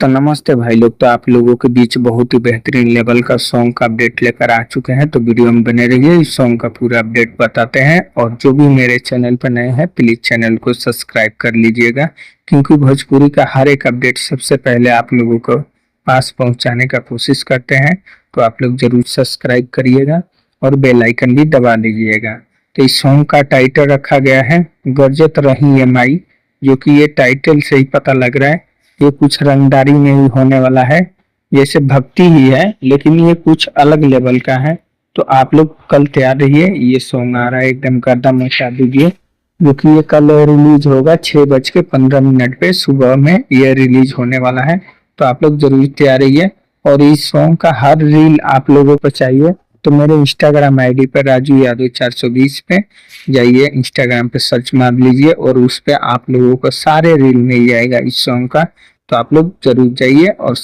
तो नमस्ते भाई लोग। तो आप लोगों के बीच बहुत ही बेहतरीन लेवल का सॉन्ग का अपडेट लेकर आ चुके हैं। तो वीडियो में बने रहिए, इस सॉन्ग का पूरा अपडेट बताते हैं। और जो भी मेरे चैनल पर नए हैं प्लीज चैनल को सब्सक्राइब कर लीजिएगा, क्योंकि भोजपुरी का हर एक अपडेट सबसे पहले आप लोगों को पास पहुंचाने का कोशिश करते हैं। तो आप लोग जरूर सब्सक्राइब करिएगा और बेल आइकन भी दबा दीजिएगा। तो इस सॉन्ग का टाइटल रखा गया है गरजत रही ये माई, जो कि ये टाइटल से ही पता लग रहा है ये कुछ रंगदारी में ही होने वाला है। जैसे भक्ति ही है लेकिन ये कुछ अलग लेवल का है। तो आप लोग कल तैयार रहिए, ये सॉन्ग आ रहा है, एकदम गर्दा मचा दीजिए। जो कि ये कल रिलीज होगा 6:15 पे सुबह में ये रिलीज होने वाला है। तो आप लोग जरूर तैयार रहिए। और इस सॉन्ग का हर रील आप लोगों को चाहिए तो मेरे इंस्टाग्राम आईडी पर राजू यादव 420 पे जाइए, इंस्टाग्राम पे सर्च मार लीजिए और उस पे आप लोगों को सारे रील मिल जाएगा इस सॉन्ग का। तो आप लोग जरूर जाइए और